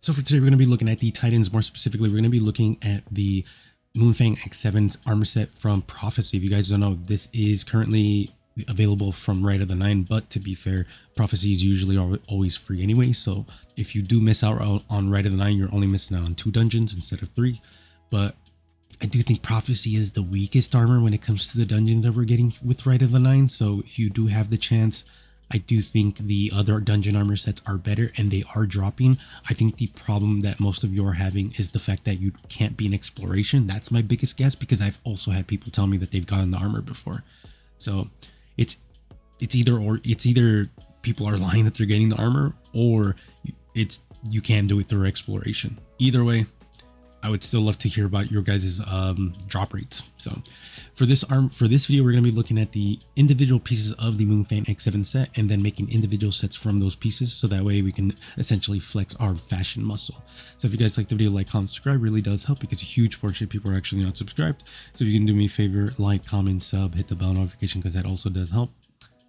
So for today, we're going to be looking at the Titans. More specifically, we're going to be looking at the Moonfang X7 armor set from Prophecy. If you guys don't know, this is currently available from Rite of the Nine, but to be fair, Prophecy is usually always free anyway. So if you do miss out on Rite of the Nine, you're only missing out on 2 dungeons instead of 3. But I do think Prophecy is the weakest armor when it comes to the dungeons that we're getting with Rite of the Nine. So if you do have the chance, I do think the other dungeon armor sets are better and they are dropping. I think the problem that most of you are having is the fact that you can't be in exploration. That's my biggest guess, because I've also had people tell me that they've gotten the armor before. So it's either people are lying that they're getting the armor, or you can do it through exploration. Either way, I would still love to hear about your guys' drop rates. So for this video, we're going to be looking at the individual pieces of the Moonfang X7 set and then making individual sets from those pieces, so that way we can essentially flex our fashion muscle. So if you guys like the video, like, comment, subscribe really does help, because a huge portion of people are actually not subscribed. So if you can do me a favor, like, comment, sub, hit the bell notification, because that also does help.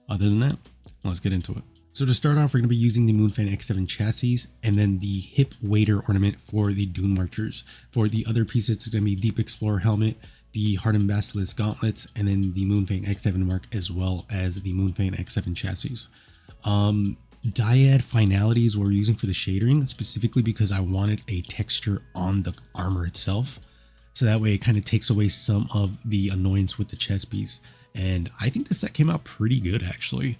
Other than that, let's get into it. So to start off, we're going to be using the Moonfang X7 chassis and then the hip wader ornament for the Dune Marchers. For the other pieces, it's going to be Deep Explorer helmet, the Hardened Basilisk gauntlets, and then the Moonfang X7 mark, as well as the Moonfang X7 chassis. Dyad finalities we're using for the shadering, specifically because I wanted a texture on the armor itself. So that way it kind of takes away some of the annoyance with the chest piece. And I think the set came out pretty good, actually.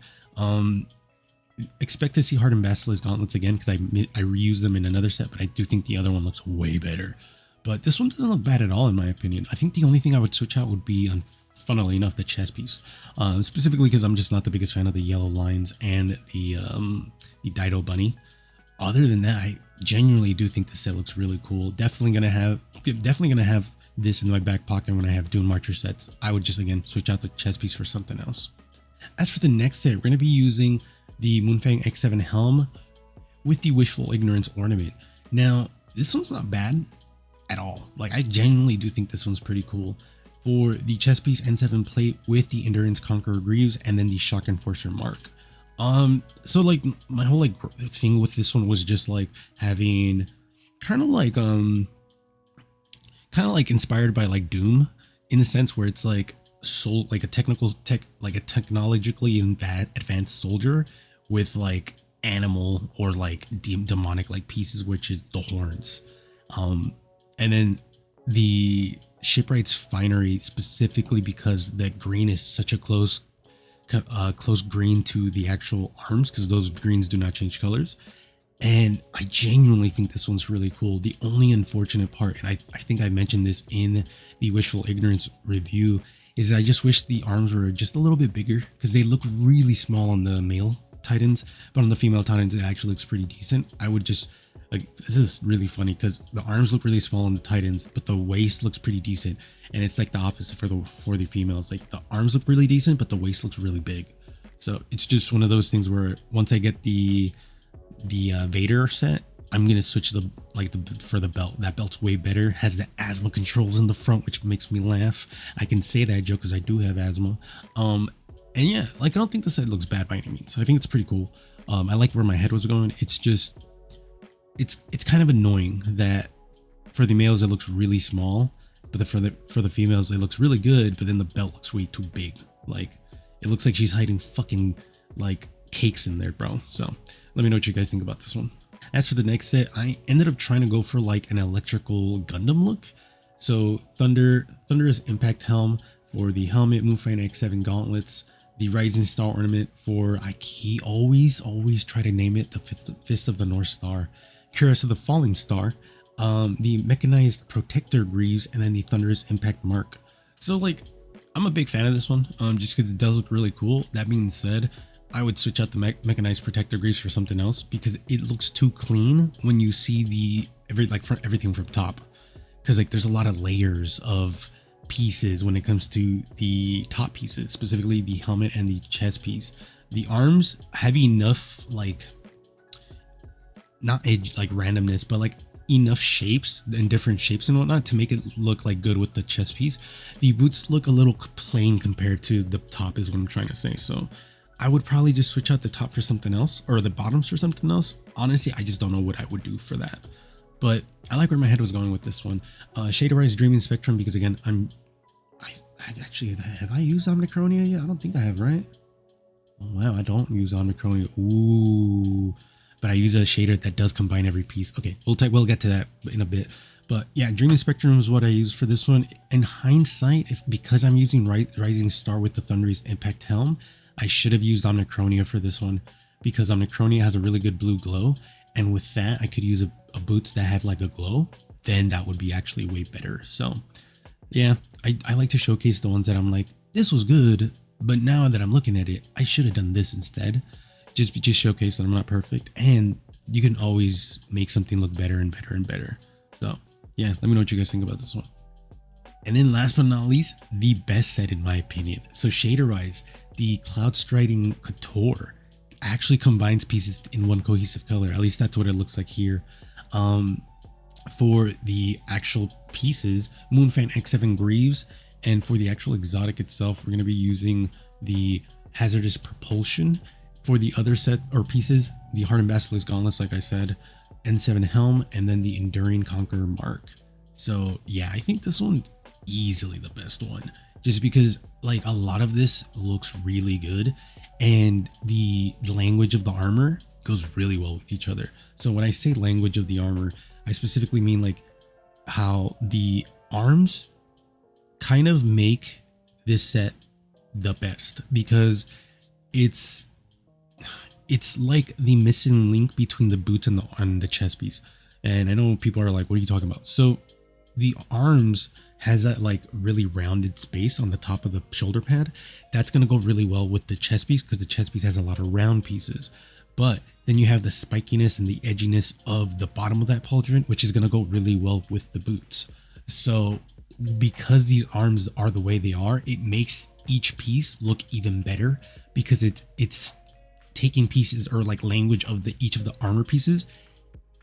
Expect to see Hardened Basilisk gauntlets again, because I reused them in another set, but I do think the other one looks way better. But this one doesn't look bad at all, in my opinion. I think the only thing I would switch out would be, funnily enough, the chest piece. Specifically because I'm just not the biggest fan of the yellow lines and the Dido bunny. Other than that, I genuinely do think the set looks really cool. Definitely gonna have this in my back pocket when I have Dune Marcher sets. I would just, again, switch out the chest piece for something else. As for the next set, we're going to be using the Moonfang X7 helm with the Wishful Ignorance ornament. Now, this one's not bad at all. Like, I genuinely do think this one's pretty cool. For the chest piece, N7 plate with the Endurance Conqueror Greaves and then the Shock Enforcer mark. So like my whole thing with this one was just like having kind of like inspired by like Doom, in the sense where it's like a technologically advanced soldier with like animal or like demonic like pieces, which is the horns. And then the shipwright's finery, specifically because that green is such a close green to the actual arms, because those greens do not change colors. And I genuinely think this one's really cool. The only unfortunate part, and I think I mentioned this in the Wishful Ignorance review, is I just wish the arms were just a little bit bigger, because they look really small on the male Titans, but on the female Titans it actually looks pretty decent. I would just, like, this is really funny because the arms look really small on the Titans, but the waist looks pretty decent, and it's like the opposite for the females. Like, the arms look really decent, but the waist looks really big. So it's just one of those things where once I get the Vader set, I'm gonna switch for the belt. That belt's way better, has the asthma controls in the front, which makes me laugh. I can say that joke because I do have asthma. And yeah, like, I don't think the set looks bad by any means. I think it's pretty cool. I like where my head was going. It's just, it's kind of annoying that for the males it looks really small, but for the females it looks really good, but then the belt looks way too big. Like, it looks like she's hiding fucking like cakes in there, bro. So let me know what you guys think about this one. As for the next set, I ended up trying to go for like an electrical Gundam look. So Thunderous Impact helm for the helmet, Moonfang X7 gauntlets, the Rising Star ornament for, I always try to name it, the Fist of the North Star, Cuirass of the Falling Star, the Mechanized Protector Greaves, and then the Thunderous Impact mark. So like, I'm a big fan of this one, just because it does look really cool. That being said, I would switch out the Mechanized Protector Greaves for something else, because it looks too clean when you see everything from top. Because like, there's a lot of layers of pieces when it comes to the top pieces, specifically the helmet and the chest piece. The arms have enough, like, not edge like randomness, but like enough shapes and different shapes and whatnot to make it look like good with the chest piece. The boots look a little plain compared to the top, is what I'm trying to say. So I would probably just switch out the top for something else, or the bottoms for something else. honestly, I just don't know what I would do for that. But I like where my head was going with this one. Shaderized Dreaming Spectrum, because again, I actually, have I used Omnicronia yet? I don't think I have, right? Oh, wow, I don't use Omnicronia. Ooh, but I use a shader that does combine every piece. Okay, we'll get to that in a bit. But yeah, Dreaming Spectrum is what I use for this one. In hindsight, because I'm using Rising Star with the Thunderous Impact Helm, I should have used Omnicronia for this one, because Omnicronia has a really good blue glow, and with that I could use a boots that have like a glow, then that would be actually way better. So yeah, I like to showcase the ones that I'm like, this was good, but now that I'm looking at it, I should have done this instead. Just showcase that I'm not perfect, and you can always make something look better and better and better. So yeah, let me know what you guys think about this one. And then last but not least, the best set in my opinion. So Shader-wise, the Cloud Striding Couture actually combines pieces in one cohesive color. At least that's what it looks like here. For the actual pieces, Moonfan X7 Greaves, and for the actual exotic itself, we're going to be using the Hazardous Propulsion. For the other set or pieces, the Hardened Basilisk Gauntlets, like I said, N7 Helm, and then the Enduring Conqueror Mark. So yeah, I think this one's easily the best one, just because like a lot of this looks really good, and the language of the armor goes really well with each other. So when I say language of the armor, I specifically mean like how the arms kind of make this set the best, because it's like the missing link between the boots and the chest piece. And I know people are like, what are you talking about? So the arms has that like really rounded space on the top of the shoulder pad. That's going to go really well with the chest piece, because the chest piece has a lot of round pieces. But then you have the spikiness and the edginess of the bottom of that pauldron, which is going to go really well with the boots. So because these arms are the way they are, it makes each piece look even better, because it's taking pieces or like language of each of the armor pieces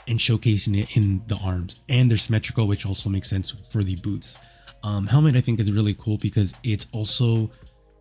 and showcasing it in the arms, and they're symmetrical, which also makes sense for the boots. Helmet I think is really cool because it's also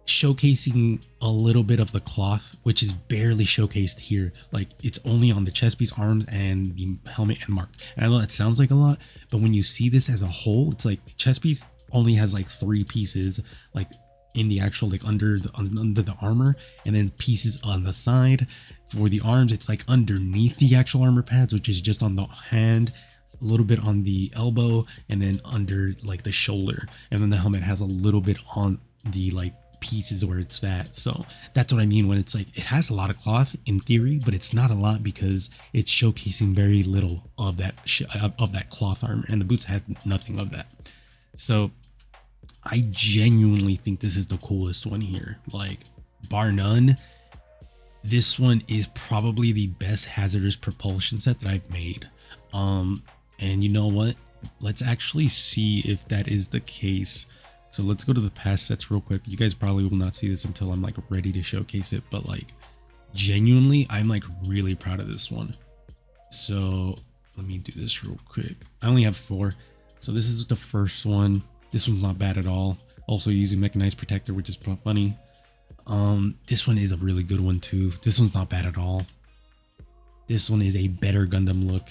showcasing a little bit of the cloth, which is barely showcased here. Like it's only on the chest piece, arms, and the helmet and mark. And I know that sounds like a lot, but when you see this as a whole, it's like the chest piece only has like 3 pieces, like in the actual like under the armor, and then pieces on the side. For the arms, it's like underneath the actual armor pads, which is just on the hand, a little bit on the elbow, and then under like the shoulder. And then the helmet has a little bit on the like pieces where it's at. So that's what I mean when it's like it has a lot of cloth in theory, but it's not a lot because it's showcasing very little of that cloth armor, and the boots have nothing of that. So I genuinely think this is the coolest one here, like bar none. This one is probably the best Hazardous Propulsion set that I've made. And you know what? Let's actually see if that is the case. So let's go to the past sets real quick. You guys probably will not see this until I'm like ready to showcase it, but like genuinely, I'm like really proud of this one. So let me do this real quick. I only have 4. So this is the first one. This one's not bad at all. Also using Mechanized Protector, which is funny. This one is a really good one too. This one's not bad at all. This one is a better Gundam look,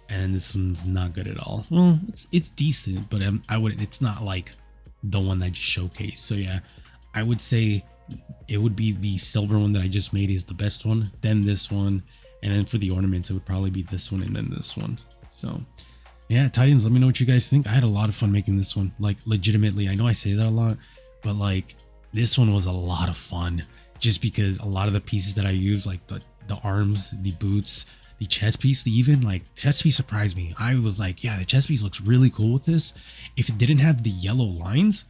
and this one's not good at all. Well, it's decent, but it's not like the one that I just showcased. So yeah, I would say it would be the silver one that I just made is the best one, then this one, and then for the ornaments it would probably be this one and then this one. So yeah, Titans, let me know what you guys think. I had a lot of fun making this one, like legitimately. I know I say that a lot, but like this one was a lot of fun, just because a lot of the pieces that I use, like the arms, the boots, the chest piece, even like chest piece surprised me. I was like, yeah, the chest piece looks really cool with this. If it didn't have the yellow lines,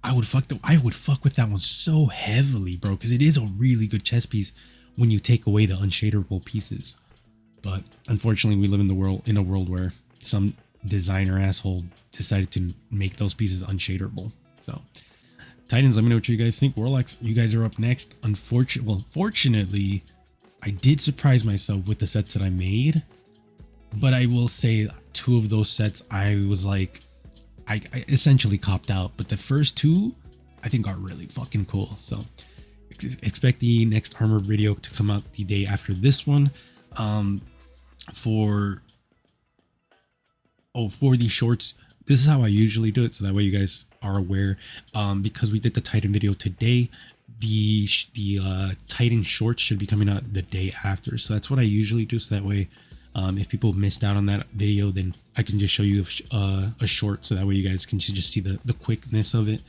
I would fuck with that one so heavily, bro, because it is a really good chest piece when you take away the unshaderable pieces. But unfortunately, we live in a world where some designer asshole decided to make those pieces unshaderable. So Titans, let me know what you guys think. Warlocks, you guys are up next. Fortunately, I did surprise myself with the sets that I made, but I will say 2 of those sets I was like, I essentially copped out, but the first 2 I think are really fucking cool. So expect the next armor video to come out the day after this one. For these shorts, this is how I usually do it, so that way you guys are aware. Because we did the Titan video today, the Titan shorts should be coming out the day after, so that's what I usually do, so that way if people missed out on that video, then I can just show you a short, so that way you guys can just see the quickness of it.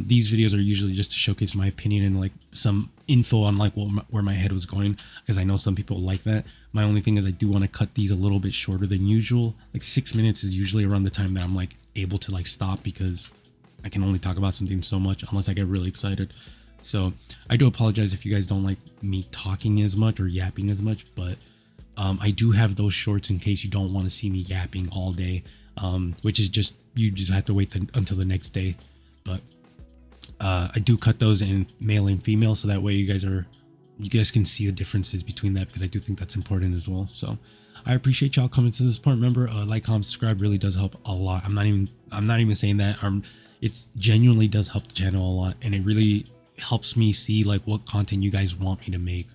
These videos are usually just to showcase my opinion and like some info on like where my head was going, because I know some people like that. My only thing is I do want to cut these a little bit shorter than usual. Like 6 minutes is usually around the time that I'm like able to like stop, because I can only talk about something so much unless I get really excited. So I do apologize if you guys don't like me talking as much or yapping as much, but I do have those shorts in case you don't want to see me yapping all day, which is just, you just have to wait until the next day. But I do cut those in male and female, so that way you guys can see the differences between that, because I do think that's important as well. So I appreciate y'all coming to this point. Remember, like, comment, subscribe really does help a lot. I'm not even saying that. It's genuinely does help the channel a lot, and it really helps me see like what content you guys want me to make.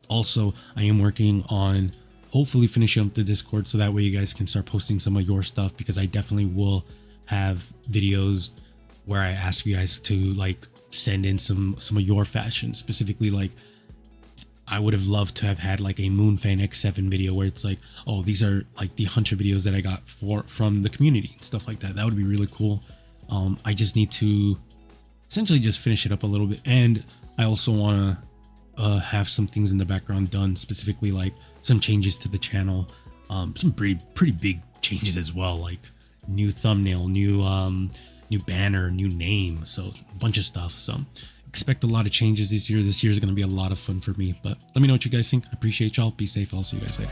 Also, I am working on hopefully finishing up the Discord, so that way you guys can start posting some of your stuff, because I definitely will have videos where I ask you guys to like send in some of your fashion. Specifically, like I would have loved to have had like a Moonfan X7 video where it's like, oh, these are like the hunter videos that I got from the community and stuff like that. That would be really cool. I just need to essentially just finish it up a little bit, and I also want to have some things in the background done, specifically like some changes to the channel, some pretty big changes as well, like new thumbnail, new banner, new name, so a bunch of stuff. So expect a lot of changes this year. This year is going to be a lot of fun for me, but let me know what you guys think. I appreciate y'all. Be safe. I'll see you guys later.